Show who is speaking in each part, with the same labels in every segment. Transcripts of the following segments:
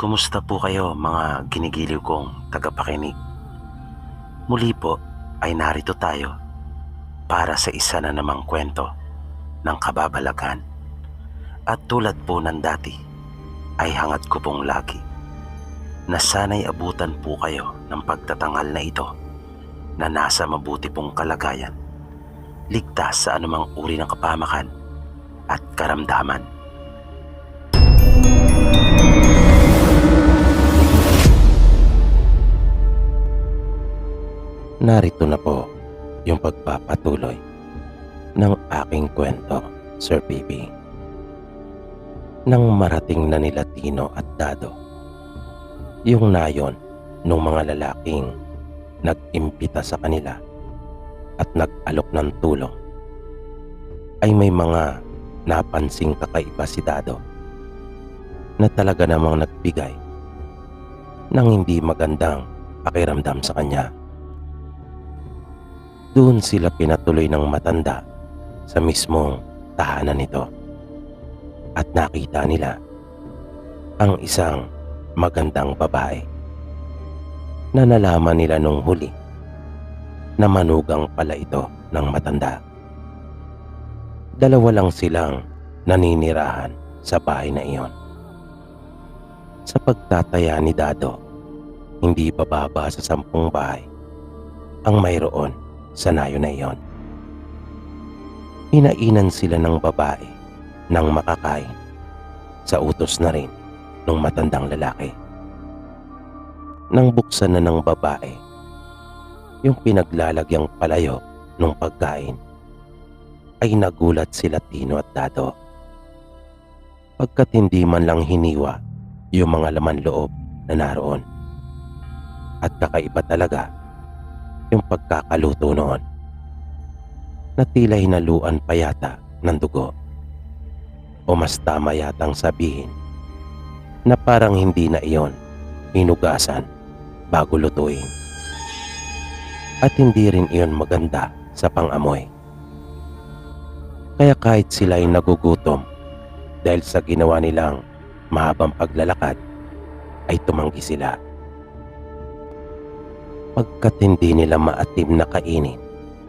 Speaker 1: Kumusta po kayo mga ginigiliw kong tagapakinig? Muli po ay narito tayo para sa isa na namang kwento ng kababalaghan. At tulad po ng dati ay hangad ko pong lagi na sana'y abutan po kayo ng pagtatanghal na ito na nasa mabuti pong kalagayan, ligtas sa anumang uri ng kapamakan at karamdaman. Narito na po yung pagpapatuloy ng aking kwento, Sir Pipi. Nang marating na nila Tino at Dado, yung nayon nung mga lalaking nag-imbita sa kanila at nag-alok ng tulong, ay may mga napansing kakaiba si Dado na talaga namang nagbigay ng hindi magandang pakiramdam sa kanya. Doon sila pinatuloy ng matanda sa mismong tahanan nito at nakita nila ang isang magandang babae na nalaman nila nung huli na manugang pala ito ng matanda. Dalawa lang silang naninirahan sa bahay na iyon. Sa pagtataya ni Dado, hindi bababa sa 10 bahay ang mayroon sa nayon na iyon. Hinainan sila ng babae ng makakain sa utos na rin ng matandang lalaki. Nang buksan na ng babae yung pinaglalagyang palayok ng pagkain, ay nagulat sila Tino at Dado, pagkat hindi man lang hiniwa yung mga laman loob na naroon. At kakaiba talaga yung pagkakaluto noon, na tila hinaluan pa yata ng dugo, o mas tama yatang sabihin na parang hindi na iyon hinugasan bago lutuin, at hindi rin iyon maganda sa pangamoy. Kaya kahit sila ay nagugutom dahil sa ginawa nilang mahabang paglalakad, ay tumanggi sila, pagkat hindi nila maatim na kainin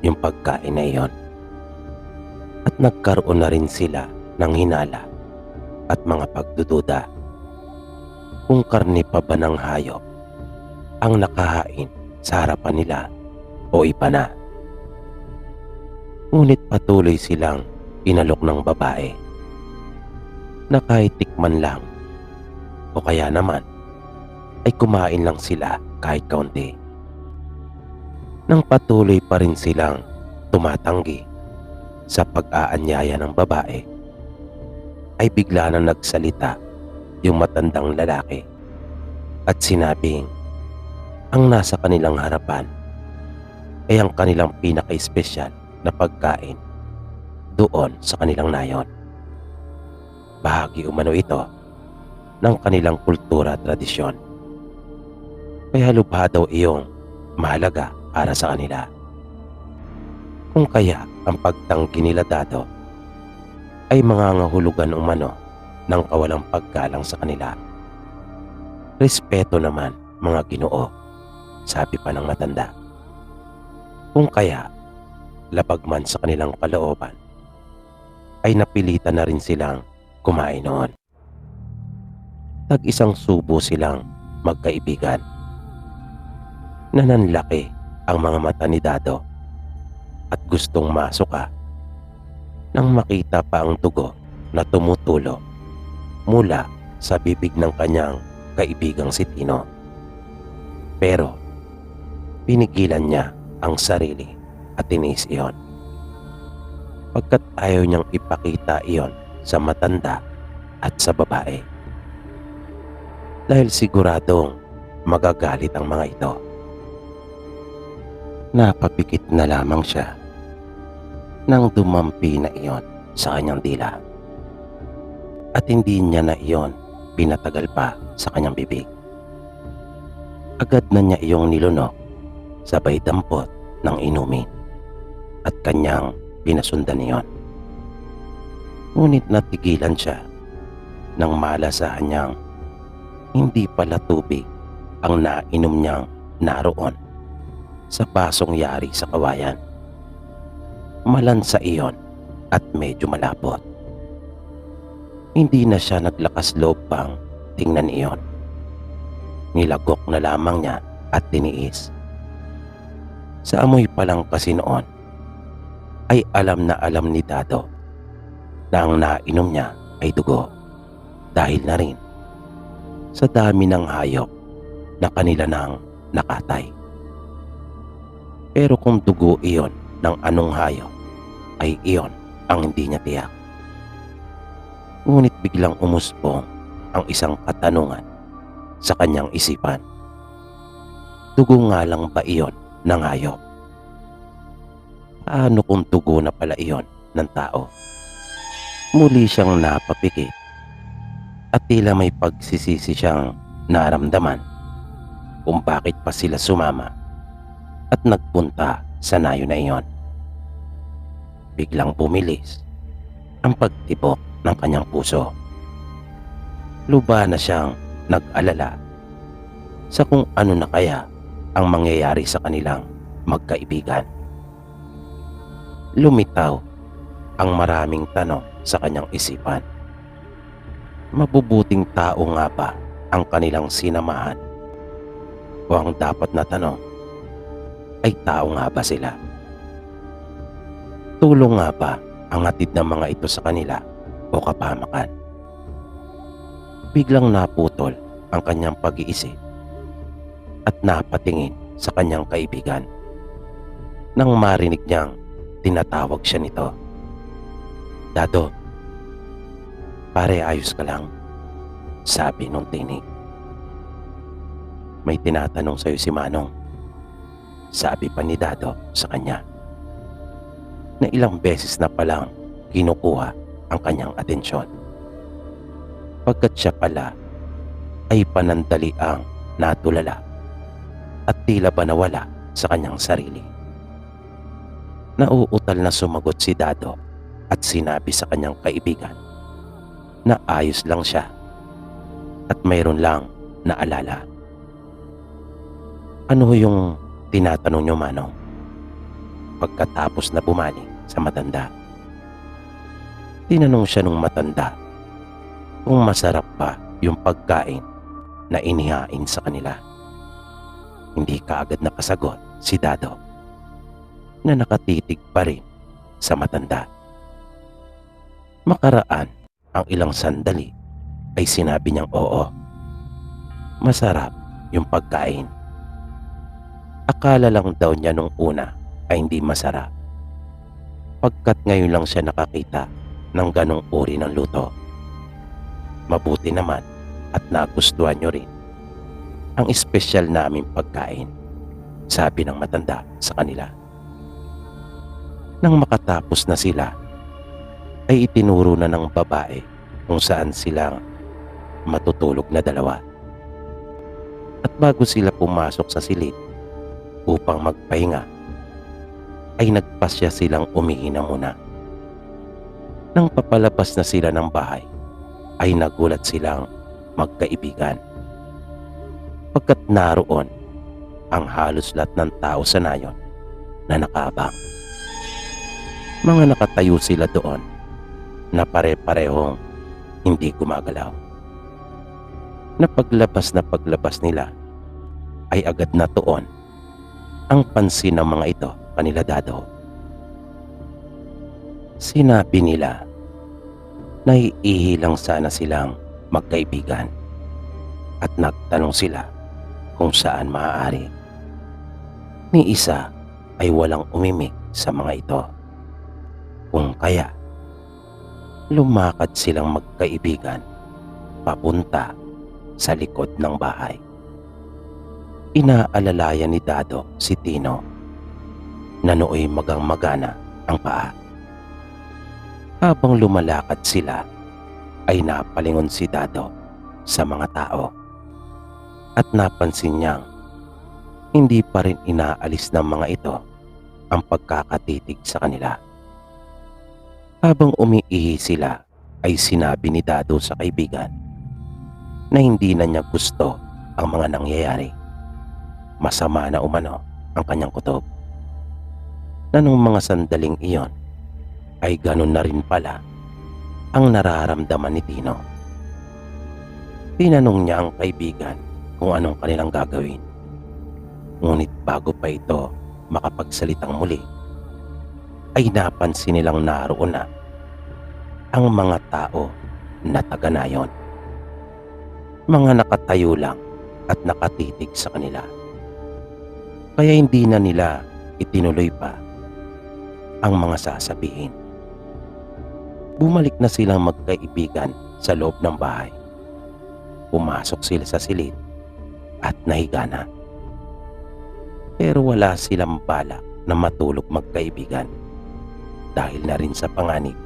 Speaker 1: yung pagkain na iyon. At nagkaroon na rin sila ng hinala at mga pagdududa kung karne pa ba ng hayop ang nakahain sa harapan nila o iba na. Ngunit patuloy silang inalok ng babae na kahit tikman lang o kaya naman ay kumain lang sila kahit kaunti. Nang patuloy pa rin silang tumatanggi sa pag-aanyaya ng babae, ay bigla na nagsalita yung matandang lalaki at sinabing ang nasa kanilang harapan ay ang kanilang pinaka-espesyal na pagkain doon sa kanilang nayon. Bahagi umano ito ng kanilang kultura at tradisyon, kaya lubha daw iyong mahalaga para sa kanila. Kung kaya ang pagtanggi nila Dado ay mangangahulugan umano ng kawalang paggalang sa kanila. Respeto naman, mga Ginoo, sabi pa ng matanda. Kung kaya labag man sa kanilang kalooban, ay napilitan na rin silang kumain noon. Tag-isang subo silang magkaibigan. Nananlaki ang mga mata ni Dado at gustong masuka nang makita pa ang dugo na tumutulo mula sa bibig ng kanyang kaibigang si Tino. Pero pinigilan niya ang sarili at tiniis iyon, pagkat ayaw niyang ipakita iyon sa matanda at sa babae, dahil siguradong magagalit ang mga ito. Napapikit na lamang siya nang dumampi na iyon sa kanyang dila, at hindi niya na iyon pinatagal pa sa kanyang bibig. Agad na niya iyong nilunok, sabay dampot ng inumin, at kanyang pinasundan iyon. Ngunit natigilan siya nang malasahan niyang Hindi pala tubig ang nainom niyang naroon sa basong yari sa kawayan. Malansa iyon at medyo malapot. Hindi na siya naglakas loob pang tingnan iyon. Nilagok na lamang niya at tiniis. Sa amoy pa lang kasi noon ay alam na alam ni Dado na ang nainom niya ay dugo, dahil na rin sa dami ng hayop na kanila nang nakatay. Pero kung dugo iyon ng anong hayop, ay iyon ang hindi niya tiyak. Ngunit biglang umusbong ang isang katanungan sa kanyang isipan. Dugo nga lang ba iyon ng hayop? Paano kung dugo na pala iyon ng tao? Muli siyang napapikit at tila may pagsisisi siyang naramdaman kung bakit pa sila sumama at nagpunta sa nayo na iyon. Biglang bumilis ang pagtibok ng kanyang puso. Luba na siyang nag-alala sa kung ano na kaya ang mangyayari sa kanilang magkaibigan. Lumitaw ang maraming tanong sa kanyang isipan. Mabubuting tao nga ba ang kanilang sinamahan? O ang dapat na tanong ay tao nga ba sila? Tulong nga ba ang hatid ng mga ito sa kanila o kapahamakan? Biglang naputol ang kanyang pag-iisip at napatingin sa kanyang kaibigan nang marinig niyang tinatawag siya nito. Dado, pare, ayos ka lang, sabi nung tinig. May tinatanong sa'yo si Manong, sabi pa ni Dado sa kanya, na ilang beses na palang kinukuha ang kanyang atensyon. Pagkat siya pala ay panandali ang natulala at tila ba nawala sa kanyang sarili. Nauutal na sumagot si Dado at sinabi sa kanyang kaibigan na ayos lang siya at mayroon lang naalala. Ano yung tinatanong niyo, Manong? Pagkatapos na bumalik sa matanda. Tinanong siya nung matanda kung masarap pa yung pagkain na inihain sa kanila. Hindi kaagad nakasagot si Dado na nakatitig pa rin sa matanda. Makaraan ang ilang sandali ay sinabi niyang oo. Masarap yung pagkain. Akala lang daw niya nung una ay hindi masarap, pagkat ngayon lang siya nakakita ng ganong uri ng luto. Mabuti naman at nagustuhan niyo rin ang espesyal naming pagkain, sabi ng matanda sa kanila. Nang makatapos na sila, ay itinuro na ng babae kung saan silang matutulog na dalawa. At bago sila pumasok sa silid upang magpahinga, ay nagpasya silang umihina muna. Nang papalabas na sila ng bahay, ay nagulat silang magkaibigan, pagkat naroon ang halos lahat ng tao sa nayon na nakabang. Mga nakatayo sila doon na pare-parehong hindi gumagalaw. Na paglabas nila ay agad na tuon ang pansin ng mga ito kanila Dado. Sinabi nila na iihi lang sana silang magkaibigan at nagtanong sila kung saan maaari. Ni isa ay walang umimik sa mga ito, kung kaya lumakad silang magkaibigan papunta sa likod ng bahay. Inaalalayan ni Dado si Tino na nooy magang-magana ang paa. Habang lumalakad sila ay napalingon si Dado sa mga tao at napansin niyang hindi pa rin inaalis ng mga ito ang pagkakatitig sa kanila. Habang umiihi sila ay sinabi ni Dado sa kaibigan na hindi na niya gusto ang mga nangyayari. Masama na umano ang kanyang kutob. Na nung mga sandaling iyon ay ganun na rin pala ang nararamdaman ni Tino. Tinanong niya ang kaibigan kung anong kanilang gagawin. Ngunit bago pa ito makapagsalitang muli, ay napansin nilang naroon na ang mga tao na taga-nayon. Mga nakatayo lang at nakatitig sa kanila. Kaya hindi na nila itinuloy pa ang mga sasabihin. Bumalik na silang magkaibigan sa loob ng bahay. Pumasok sila sa silid at nahiga na. Pero wala silang balak na matulog magkaibigan dahil na rin sa panganib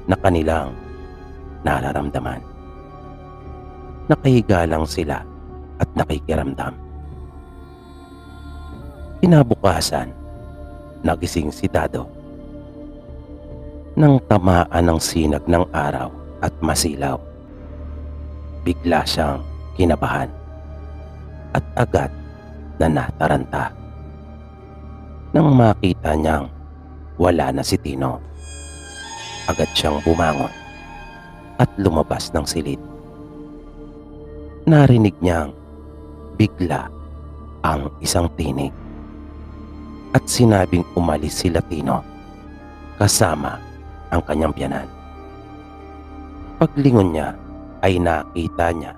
Speaker 1: na kanilang nararamdaman. Nakahiga lang sila at nakikiramdam. Kinabukasan, nagising si Dado. Nang tamaan ng sinag ng araw at masilaw, bigla siyang kinabahan at agad na nataranta nang makita niyang wala na si Tino. Agad siyang bumangon at lumabas ng silid. Narinig niyang bigla ang isang tinig at sinabing umalis sila Tino kasama ang kanyang biyanan. Paglingon niya ay nakita niya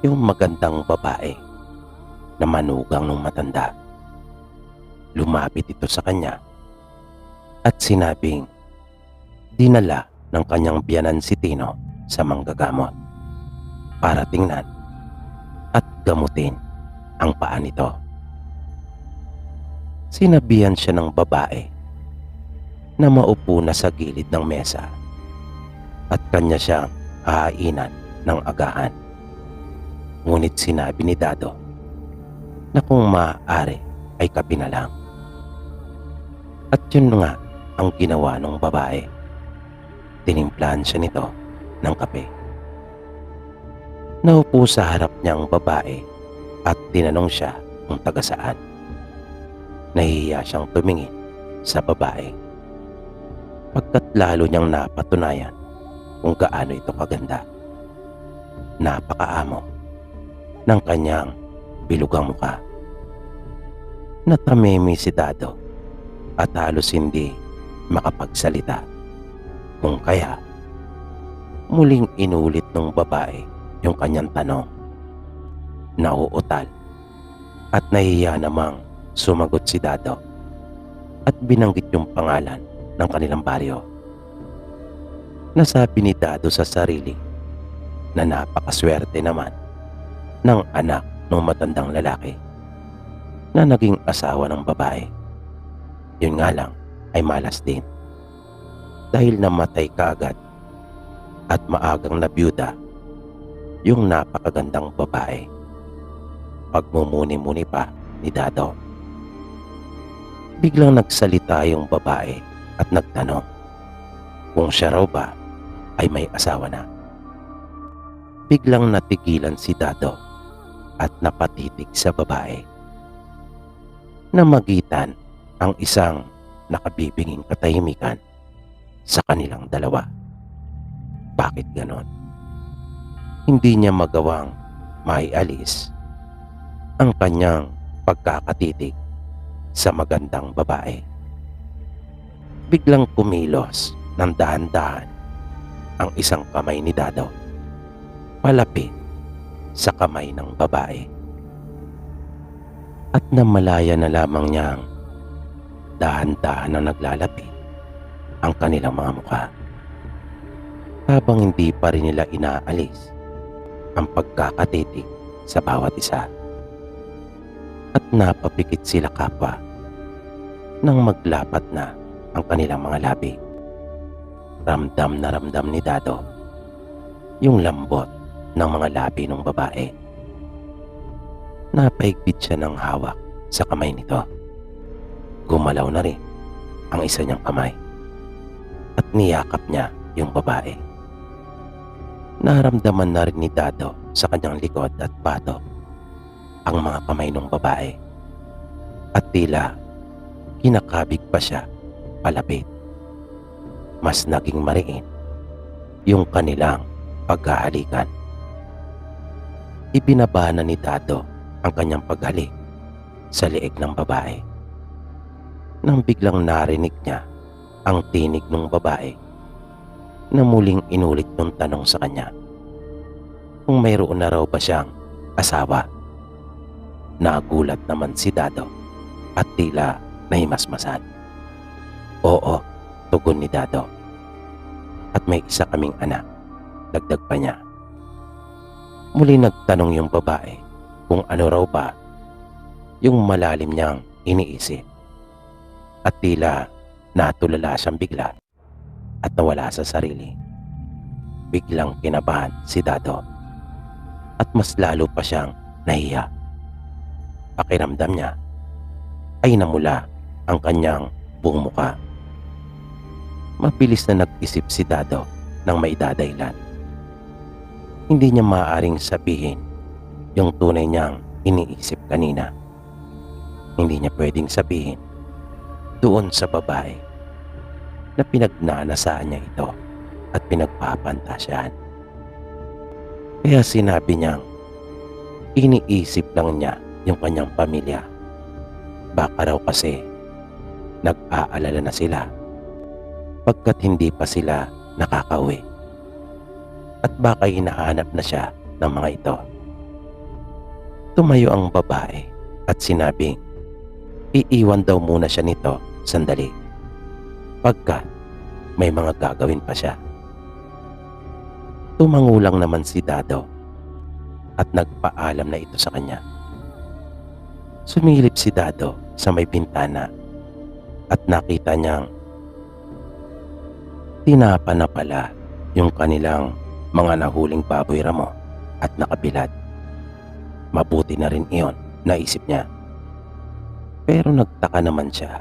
Speaker 1: yung magandang babae na manugang ng matanda. Lumapit ito sa kanya at sinabing dinala ng kanyang biyanan si Tino sa manggagamot para tingnan at gamutin ang paa nito. Sinabihan siya ng babae na maupo na sa gilid ng mesa at kanya siyang hahainan ng agahan. Ngunit sinabi ni Dado na kung maaari ay kape na lang. At yun nga ang ginawa ng babae. Tinimplahan siya nito ng kape. Naupo sa harap niyang babae at tinanong siya kung taga saan. Nahihiya siyang tumingin sa babae pagkat lalo niyang napatunayan kung gaano ito kaganda. Napakaamo ng kanyang bilugang muka. Natamimi si Dado at halos hindi makapagsalita. Kung kaya, muling inulit ng babae yung kanyang tanong. Nauutal at nahiya namang sumagot si Dado at binanggit yung pangalan ng kanilang baryo. Nasabi ni Dado sa sarili na napakaswerte naman ng anak ng matandang lalaki na naging asawa ng babae. Yun nga lang ay malas din dahil namatay kaagad at maagang nabiyuda yung napakagandang babae. Pagmumuni-muni pa ni Dado, biglang nagsalita yung babae at nagtanong kung siya raw ba ay may asawa na. Biglang natigilan si Dado at napatitig sa babae. Namagitan ang isang nakabibinging katahimikan sa kanilang dalawa. Bakit ganon? Hindi niya magawang maialis ang kanyang pagkakatitig sa magandang babae. Biglang kumilos ng dahan-dahan ang isang kamay ni Dado palapit sa kamay ng babae. At namalaya na lamang niyang dahan-dahan na naglalapit ang kanilang mga mukha habang hindi pa rin nila inaalis ang pagkakatitig sa bawat isa. At napapikit sila kapwa nang maglapat na ang kanilang mga labi. Ramdam na ramdam ni Dado yung lambot ng mga labi ng babae. Napaigpit siya ng hawak sa kamay nito. Gumalaw na rin ang isa niyang kamay at niyakap niya yung babae. Naramdaman na rin ni Dado sa kanyang likod at batok ang mga kamay ng babae at tila kinakabig pa siya palapit. Mas naging mariin yung kanilang pagkahalikan. Ibinaba na ni Dado ang kanyang paghalik sa leeg ng babae nang biglang narinig niya ang tinig ng babae na muling inulit ng tanong sa kanya kung mayroon na raw ba siyang asawa. Nagulat naman si Dado at tila nahimasmasan. Oo, tugon ni Dado. At may isa kaming anak, dagdag pa niya. Muli nagtanong yung babae kung ano raw ba yung malalim niyang iniisip. At tila natulala siyang bigla at nawala sa sarili. Biglang kinabahan si Dado at mas lalo pa siyang nahiya. Pakiramdam niya ay namula ang kanyang buong muka. Mabilis na nag-isip si Dado ng may dadaylan. Hindi niya maaaring sabihin yung tunay niyang iniisip kanina. Hindi niya pwedeng sabihin doon sa babae na pinagnanasaan niya ito at pinagpapantasyahan. Kaya sinabi niyang iniisip lang niya yung kanyang pamilya. Baka raw kasi nag-aalala na sila pagkat hindi pa sila nakakauwi. At baka hinahanap na siya ng mga ito. Tumayo ang babae at sinabing iiwan daw muna siya nito sandali pagkat may mga gagawin pa siya. Tumangulang naman si Dado at nagpaalam na ito sa kanya. Sumilip si Dado sa may bintana at nakita niyang tinapa na pala yung kanilang mga nahuling baboy ramo at nakabilad. Mabuti na rin iyon, naisip niya. Pero nagtaka naman siya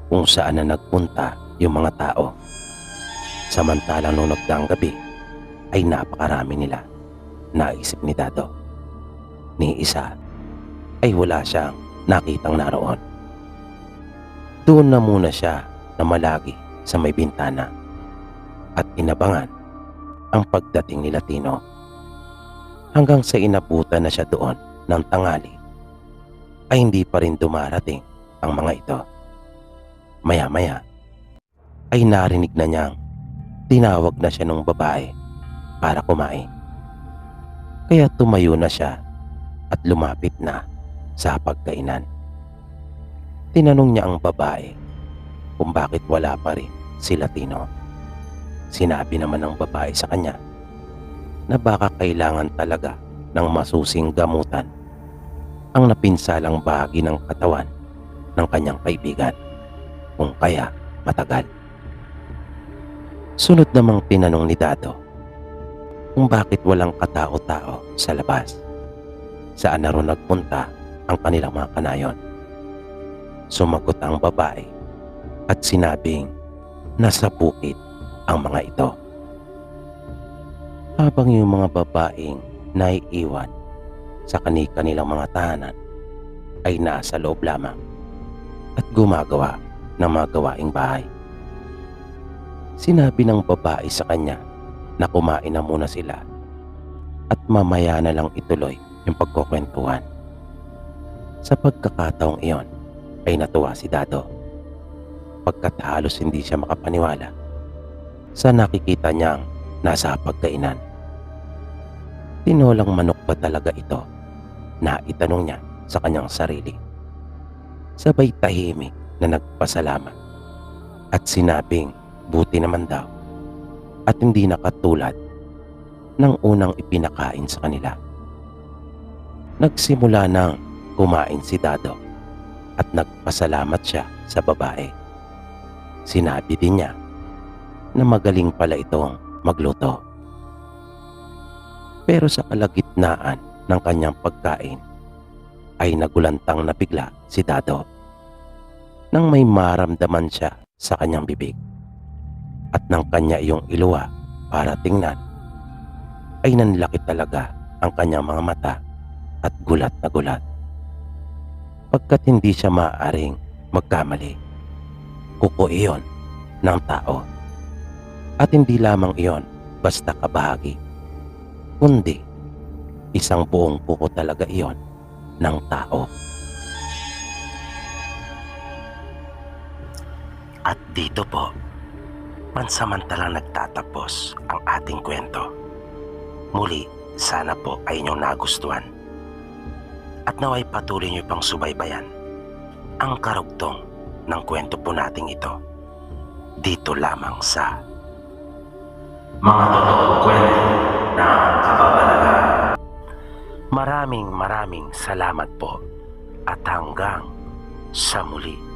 Speaker 1: kung saan na nagpunta yung mga tao. Samantalang nung nagdaang gabi ay napakarami nila, naisip ni Dado. Ni isa ay wala siyang nakitang naroon. Doon na muna siya na malagi sa may bintana at inabangan ang pagdating ni Tino. Hanggang sa inabutan na siya doon ng tanghali ay hindi pa rin dumarating ang mga ito. Maya-maya ay narinig na niyang tinawag na siya ng babae para kumain. Kaya tumayo na siya at lumapit na sa pagkainan. Tinanong niya ang babae kung bakit wala pa rin si Tino. Sinabi naman ng babae sa kanya na baka kailangan talaga ng masusing gamutan ang napinsalang bahagi ng katawan ng kanyang kaibigan, kung kaya matagal. Sunod namang tinanong ni Dado kung bakit walang katao-tao sa labas. Saan na ron nagpunta ang kanilang mga kanayon. Sumagot ang babae at sinabing nasa bukid ang mga ito. Habang yung mga babaeng naiiwan sa kanilang mga tahanan ay nasa loob lamang at gumagawa ng mga gawaing bahay. Sinabi ng babae sa kanya na kumain na muna sila at mamaya na lang ituloy yung pagkukwentuhan. Sa pagkakataong iyon ay natuwa si Dado pagkat halos hindi siya makapaniwala sa nakikita niyang nasa pagkainan. Tinolang manok ba talaga ito? Naitanong niya sa kanyang sarili. Sabay tahimik na nagpasalamat at sinabing buti naman daw at hindi nakatulad ng unang ipinakain sa kanila. Nagsimula nang kumain si Dado at nagpasalamat siya sa babae. Sinabi din niya na magaling pala itong magluto. Pero sa kalagitnaan ng kanyang pagkain ay nagulantang na bigla si Dado nang may maramdaman siya sa kanyang bibig at nang kanya iyong iluwa para tingnan ay nanlaki talaga ang kanyang mga mata at gulat na gulat. Pagkat hindi siya maaaring magkamali. Kuko iyon ng tao. At hindi lamang iyon basta kabahagi, kundi isang buong kuko talaga iyon ng tao. At dito po, pansamantalang nagtatapos ang ating kwento. Muli, sana po ay inyong nagustuhan. At naway patuloy niyo pang subaybayan ang karugtong ng kwento po nating ito. Dito lamang sa Mga Totoong Kwento ng Kababalaghan. Maraming salamat po at hanggang sa muli.